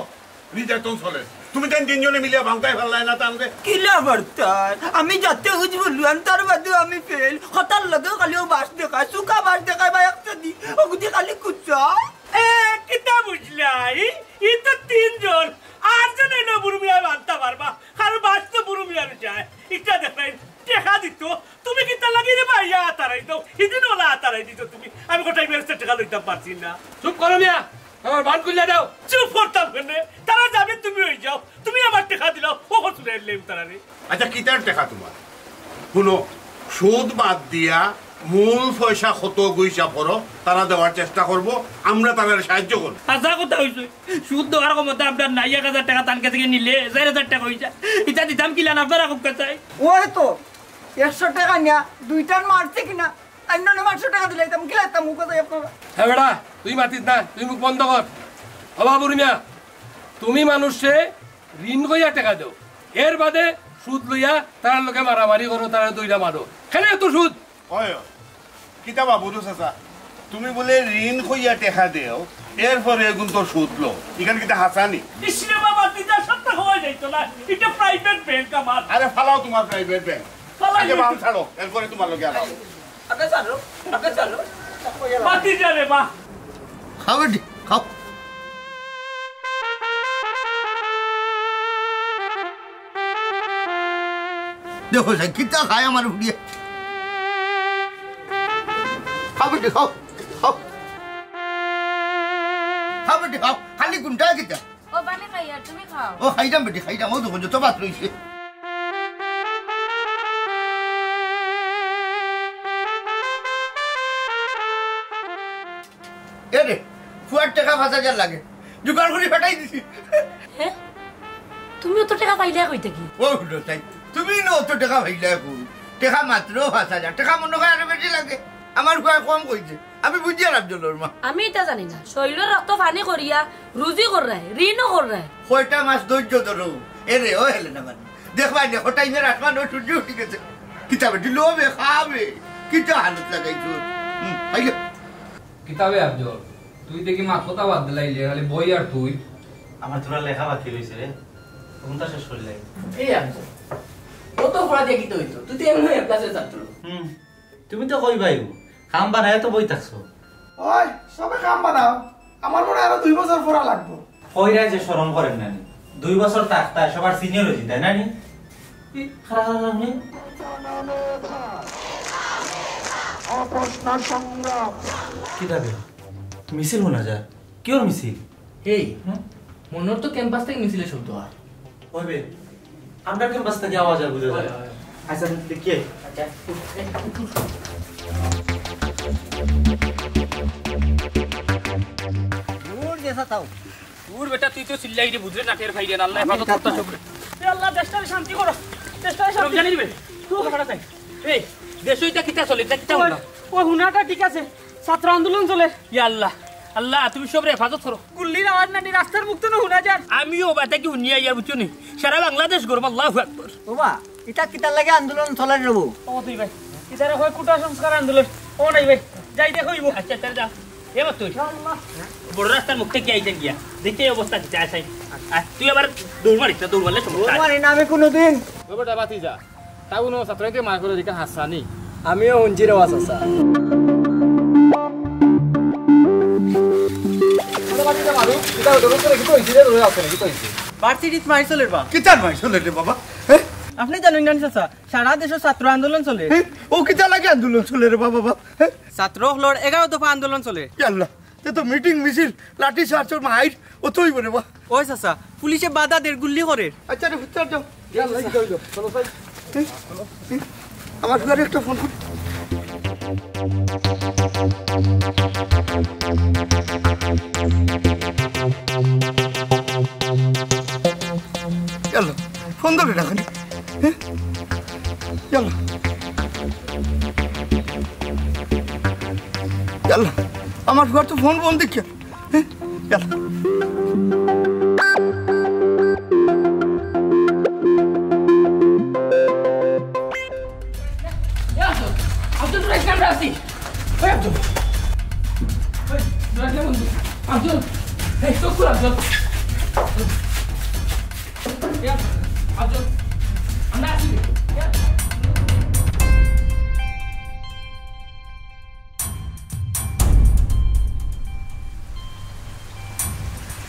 নির্যাতন চলে তুমি দেন তিনজনে মিলিয়া ভাঙতাই ফেললাই না তানবে কিলা বার্তায় আমি যাতে উজ বলুন তার বাদে আমি ফেল হঠাৎ লাগে খালি ও বাস দেখায় সুকা বাস দেখায় বা 100 দি ওগুদি খালি কুচ্চা এ কিতা বুঝলাই ই তো তিনজন আটজন এনে বুরুমিয়া বানতে পারবা আর বাস তো বুরুমিয়া যায় ইটা দেখাই টেকা দিত তুমি কিতা লাগি রে ভাইয়া আতারাই দাও ইদিন ওলা আতারাই দিত তুমি আমি কোটাই বেরতে টাকা লইতাম পারছি না চুপ করো মিয়া আমার বান খুলে দাও চুপ করতাম কেন তারা যাবে তুমি হয়ে যাও তুমি আমার টাকা দিলাও ও শুনে এলেম তারা রে আচ্ছা কিতার টাকা তোমার শুনো সুদ বাদ দিয়া মূল পয়সা কত গইসা পড়ো তারা দেওয়ার চেষ্টা করব আমরা তাদের সাহায্য করব হাজা কথা হইছে সুদ দেওয়ার ক্ষমতা আপনার নাই 1000 টাকা তানকে থেকে নিলে 4000 টাকা হইছে এটা দিতাম কিলান আপনারা খুব কাছে ওই তো 100 টাকা নিয়া দুইটার মারছে কিনা অন্য 900 টাকা দিলে তুমি কিলাইতাম মুখ কথা আপনারা হ্যাঁ বেটা তুই মাতিস না তুই মুখ বন্ধ কর ও বাবুর মিয়া তুমি মানুষে ঋণ কইয়া টাকা দাও এর বাদে সুদ লইয়া তার লোকে মারামারি করো তারা দুইটা মারো কেন এত সুদ হয় কিতা বাবু চাচা তুমি বলে ঋণ কইয়া টাকা দেও এরপরে এগুন তো সুদ লো এখানে কিতা হাসানি ইসরে বাবা দিদা সত্য হয়ে যাইতো না এটা প্রাইভেট ব্যাংক আমার আরে ফালাও তোমার প্রাইভেট ব্যাংক আগে বাম ছাড়ো এরপরে তোমার লগে আলাও আগে চলো বাতি যাবে মা খাও বেটি খাও দেখো সাই কিতা খায় আমার উড়িয়ে খাও বেটি খাও খাও খাও বেটি খাও খালি কোনটা কিতা ও বানি খাই আর তুমি খাও ও খাইতাম বেটি খাইতাম ও দেখো যত বাত রইছে এরে ফুয়ার টাকা 5000 লাগে জোগাড় করে ফাটাই দিছি হ্যাঁ তুমিও তো টাকা পাইলে কইতে কি ও হলো তাই তুমি না অত টাকা ভাইলা কোন টাকা মাত্র 5000 টাকা মনে হয় আরো বেশি লাগে আমার ফুয়া কম কইছে আমি বুঝি আর আফজলের মা আমি এটা জানি না শৈলের রক্ত পানি করিয়া রুজি কর রায় ঋণও কর রায় কয়টা মাস ধৈর্য ধরো এরে ও হেলে না মানে দেখবা না হঠাই মেরে আসমান ও সূর্য উঠে গেছে কিতাবে দিলোবে খাবে কিটা হালত লাগাইছো আইলো কিতাবে আফজল তুই দেখি মা কথা বাদ দিলাইলে খালি বই আর তুই আমার তোরা লেখা বাকি রইছে রে কোনটা শেষ করলে এই আফজল কত পড়া দেখি তো হইতো তুই তো এমন ক্লাসের ছাত্র তুমি তো কইবাই কাম বানায় তো বই থাকছো ওই সবে কাম বানাও আমার মনে আরো 2 বছর পড়া লাগবে কইরা যে শরম করেন নানি 2 বছর থাকতা সবার সিনিয়র হইছি তাই নানি খারাপ লাগনি কি দাবি মিছিল শোনা যায় কিওর মিছিল এই মনোর তো ক্যাম্পাস থেকে মিছিলে শব্দ আর ওইবে আমরা ক্যাম্পাস থেকে আওয়াজ আর বুঝা যায় আচ্ছা দেখিয়ে আচ্ছা দূর যেসা তাও দূর বেটা তুই তো চিল্লাই রে বুঝরে না টের ফাইরে আল্লাহ হেফাজত করতে সবরে এ আল্লাহ দেশটারে শান্তি করো দেশটারে শান্তি জানি দিবে তুই কথা চাই এই দেশইটা কিটা চলে এটা কিটা হলো ও হুনাটা ঠিক আছে ছাত্র আন্দোলন চলে ইয়া আল্লাহ আল্লাহ তুমি সবরে হেফাজত করো গুল্লির আওয়াজ নানি রাস্তার মুখ তো না হুনা যান আমিও বাটা কি উনিয়া ইয়া বুঝছো নি সারা বাংলাদেশ গরম আল্লাহু আকবার ওবা এটা কিতার লাগে আন্দোলন চলে রব ও তুই ভাই ইদারে হয় কুটা সংস্কার আন্দোলন ও নাই ভাই যাই দেখইব আচ্ছা তার যা এবার তুই বড় রাস্তার মুখ থেকে আইছেন গিয়া দেখে অবস্থা কি চাই তুই আবার দৌড় মারিস না দৌড় মারলে সমস্যা মানে না আমি কোনোদিন ও বেটা বাতি যা তাও নো ছাত্রকে মার করে দিকে হাসানি আমিও হুঞ্জির আওয়াজ আছে ভার্সিটিত মাই চলে বা কিতার মাই চলে রে বাবা আপনি জানেন না চাচা সারা দেশে ছাত্র আন্দোলন চলে ও কিতা লাগে আন্দোলন চলে রে বাবা বাবা ছাত্র হলোর 11 দফা আন্দোলন চলে আল্লাহ তে তো মিটিং মিছিল লাঠি চার্জর মাইর ও তুই বলে বা ওই চাচা পুলিশে বাধা দের গুল্লি করে আচ্ছা রে ভিতর যাও ইয়াল্লা যাও যাও চলো ভাই আমার ঘরে একটা ফোন কর ইয়াল্লা ফোন ধরে রাখেন ইয়াল্লা ইয়াল্লা আমার ঘর তো ফোন বন্ধ দেখে ইয়াল্লা আব্দুল রাইস কামরা আছি ওই আব্দুল ওই রাইস বন্ধু আব্দুল এই চকুর আব্দুল ইয়া আব্দুল আমরা আছি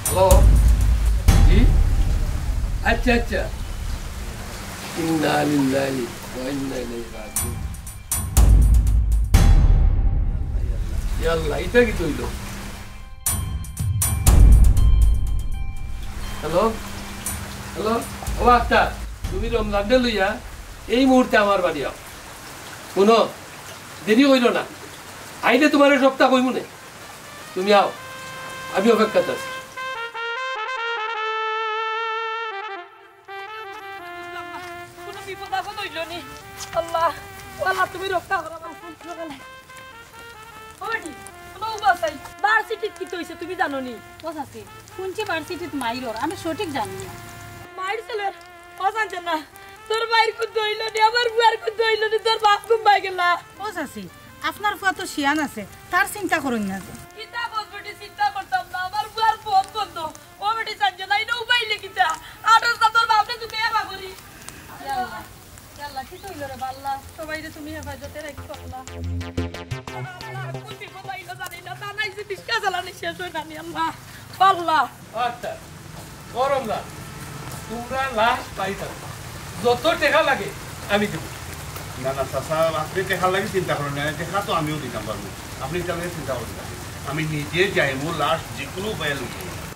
হ্যালো জি আচ্ছা আচ্ছা ইন্না লিল্লাহি ওয়া ইন্না ইলাইহি রাজিউন ইয়াল্লাহ এটা কি হইল হ্যালো হ্যালো ও আক্তার তুমি রমজান ডে লইয়া এই মুহূর্তে আমার বাড়ি আও শুনো দেরি হইল না আইলে তোমার সপ্তাহ কইব না তুমি আও আমি অপেক্ষাতে আছি কোনো বিপদ আপদ হইল নি আল্লাহ আল্লাহ তুমি রক্ষা করো আমার ফোন সকালে ওডি কোনো উপায় ভার্সিটিত কি হইছে তুমি জানো নি ও চাচি শুনছি ভার্সিটিত মাইরর আমি সঠিক জানি না মাইর চলে ও সঞ্জনা তোর মাইর কুদ হইল নি আমার বুয়ার কুদ হইল নি তোর বাপ ঘুমাই গেলা ও চাচি আপনার ফুয়া তো শিয়ান আছে তার চিন্তা করুন না কিতা বলবটি চিন্তা করতাম না আমার বুয়ার ফোন বন্ধ ও বেটি সঞ্জনা ইনো উপাইলে কিতা আটর তোর বাপরে তুই এবা করি আল্লাহ আল্লাহ কি হইল রে আল্লাহ সবাই রে তুমি হেফাজতে রাখি আল্লাহ কুতি বলাইল জানি না তা নাই যে দিশকা জ্বালানি শেষ হই না নি আল্লাহ আল্লাহ আচ্ছা গরম না তোমরা লাশ পাইতা যত টাকা লাগে আমি দেব না না চাচা আপনি টেকা লাগে চিন্তা করেন না টেকা তো আমিও দিতাম পারবো আপনি তাহলে চিন্তা করেন না আমি নিজে যাই মোর লাস্ট যে কোনো উপায় লই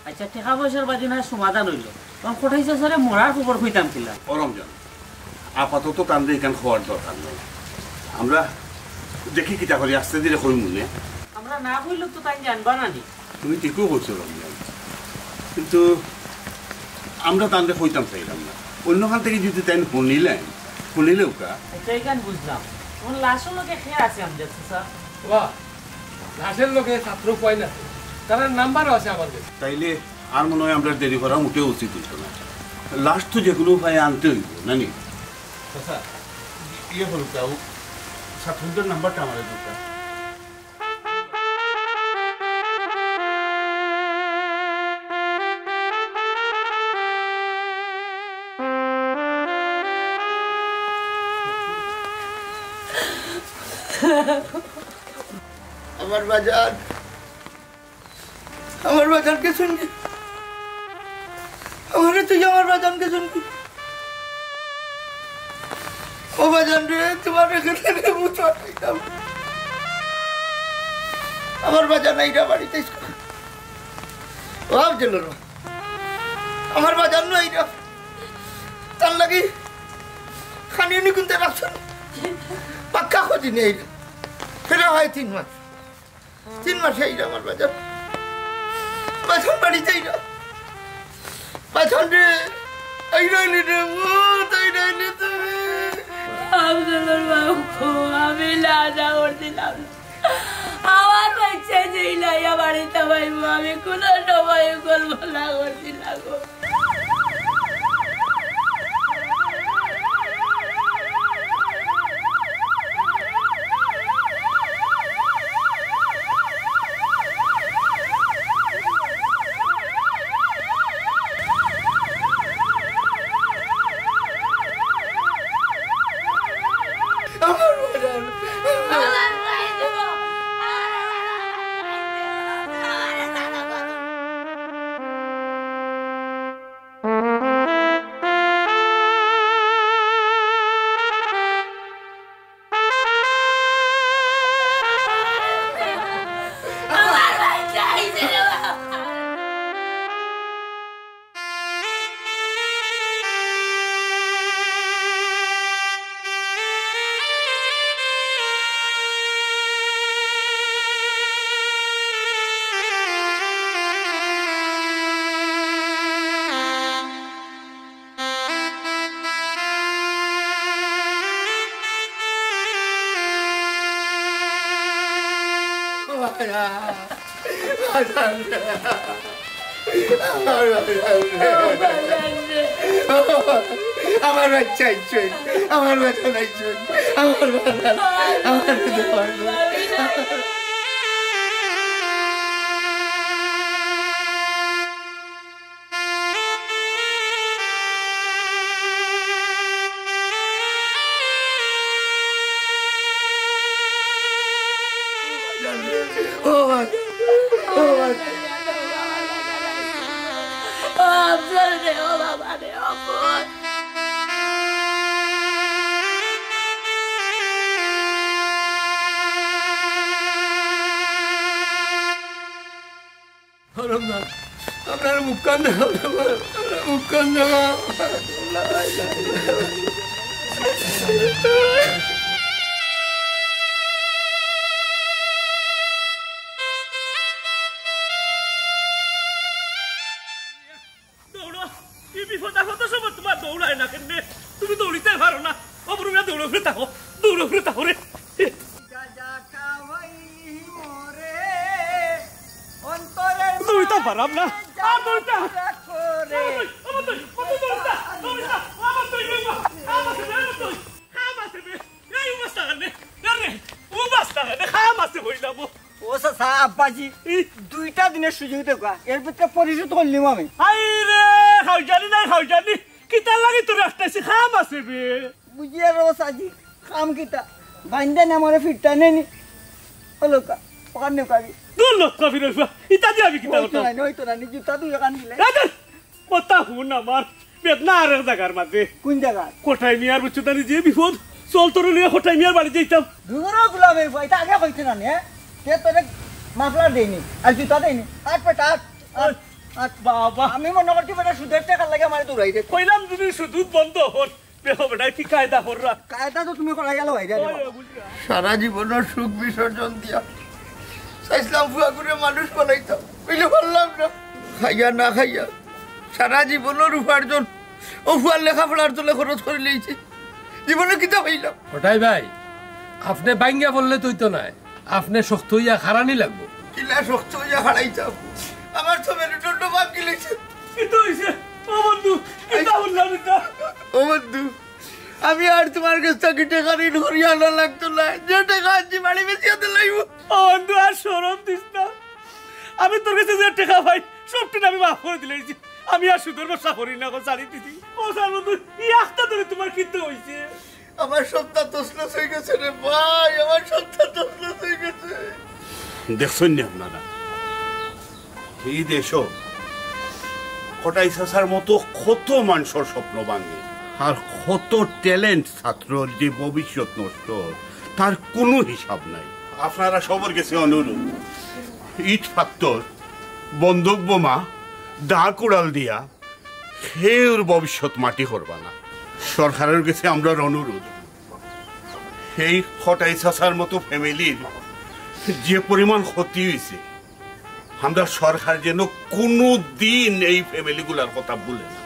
আচ্ছা টাকা পয়সার বাজি না সমাধান হইল তখন কোথাইছে স্যারে মরার খবর কইতাম কিলা ও রমজান আপাতত তান্ডে এখান খাওয়ার দরকার নেই আমরা দেখি কিতা করি আস্তে ধীরে কই মনে আমরা না কইল তো তাই জানবা না নি তুমি ঠিকও করছো রমজান কিন্তু আমরা তান্ডে কইতাম চাইলাম না অন্যখান থেকে যদি তাই শুনিলেও কা আচ্ছা এখান বুঝলাম ওর লাশও লোকে খেয়ে আছে আমাদের স্যার বাহ লাশের লোকে ছাত্র পাই না তার নাম্বারও আছে আমাদের তাইলে আর মনে হয় আমরা দেরি করা মোটেও উচিত হইত না লাস্ট তো যেগুলো উপায় আনতে হইব নানি আচ্ছা ইয়ে হল তাও ছাত্রদের নাম্বারটা আমাদের দরকার আমার বাজারকে শুনবি আমারে তুই আমার বাজানকে শুনবি ও বাজান রে তোমার এখানে মুতো আমার বাজান এইটা বাড়িতে ভাবছিল আমার বাজান না এইটা তার লাগি খানিয়ে নি কিন্তু রাখছেন পাক্কা খোঁজি নেই ফেরা হয় 3 মাস 3 মাসে এইটা আমার বাজার বাছন বাড়িতে এইটা বাছন রে এই রইলি রে ও তাই রইলি তুমি আফজলের বাবু আমি লাজা করছিলাম আমার বাচ্চা যেই লাইয়া বাড়িতে পাইব আমি কোনো সময় কল্পনা করছিলাম আমার বাচ্চা আইছেন, আমার বাচ্চা আইছেন, আমার আপনার মুখখান দেখা মুখখান দেখা দৌড়ায় না কেন তুমি দৌড়িতে পারো না অপরুমিয়া দৌড়ে ফিরে থাকো রে দৌড়িতে পারাম না আব্বাজি দুইটা দিনের সুযোগ দেখা এর ভিতরে পরিশোধ করলিম আমি খাওজানি নাই খাওজানি কিতা লাগি তোর আসতেছি খাম আছে বে বুঝিয়ে রোসাজি খাম কিতা বাইন্দে না মরে ফিরতা নেনি হলো কা পকার নে কারি দূর লোক কবি রইবা ইতা দি আমি কিতা করতাম হইতো না নি জুতা তুই এখান দিলে কথা হুন আমার বেদনা আর এক জায়গার মাঝে কোন জায়গা কোটাই মিয়ার বুঝছানি যে বিপদ চল তোর লিয়ে কোটাই মিয়ার বাড়ি যাইতাম দুগুরো গুলামের এটা আগে কইছ না নে তে তোরে মাফলার দেইনি আর জুতা দেইনি আট পেট আট বাবা আমি মনে করছি বেটা সুদের টাকা লাগে আমার দৌড়াই দে কইলাম যদি সুদ বন্ধ হল বেটা কি কায়দা কররা কায়দা তো তুমি করা গেল ভাই সারা জীবনের সুখ বিসর্জন দিয়া চাইছিলাম ফুয়া করে মানুষ বানাইতাম বুঝলে পারলাম না খাইয়া না খাইয়া সারা জীবনের উপার্জন ও ফুয়ার লেখাপড়ার জন্য খরচ করে লিয়েছি জীবনে কিতা হইলাম ওটাই ভাই আপনি বাইঙ্গা বললে তুই তো নাই আপনি শক্ত হইয়া খারানি লাগবো কিলা শক্ত হইয়া হারাইতাম আমার তো মেরুদণ্ড ভাগ গেলেছে কিন্তু হইছে ও বন্ধু কিতা বললাম এটা ও বন্ধু আমি আর তোমার কাছ থেকে টাকা ঋণ করিয়া আনা লাগতো না যে টাকা আনছি বাড়ি বেঁচিয়াতে লাগবো ও বন্ধু আর শরম দিস না আমি তোর কাছে যে টাকা পাই সবটা আমি মাফ করে দিলেছি আমি আর সুদের ব্যবসা করি না জানি দিদি ও স্যার বন্ধু ই একটা ধরে তোমার কিন্তু হয়েছে আমার সপ্তাহ তসলস হয়ে গেছে রে ভাই আমার সপ্তাহ তসলস হয়ে গেছে দেখছেন না আপনারা এই দেশও কোটাই চাচার মতো কত মানুষের স্বপ্ন ভাঙে আর কত ট্যালেন্ট ছাত্রর যে ভবিষ্যৎ নষ্ট তার কোনো হিসাব নাই আপনারা সবার কাছে অনুরোধ ইট ফাক্টর বন্দুক বোমা দা কুড়াল দিয়া সের ভবিষ্যৎ মাটি করবা না সরকারের কাছে আমরা অনুরোধ এই কোটাই চাচার মতো ফ্যামিলির যে পরিমাণ ক্ষতি হয়েছে আমরা সরকার যেন কোনো দিন এই ফ্যামিলিগুলার কথা ভুলে না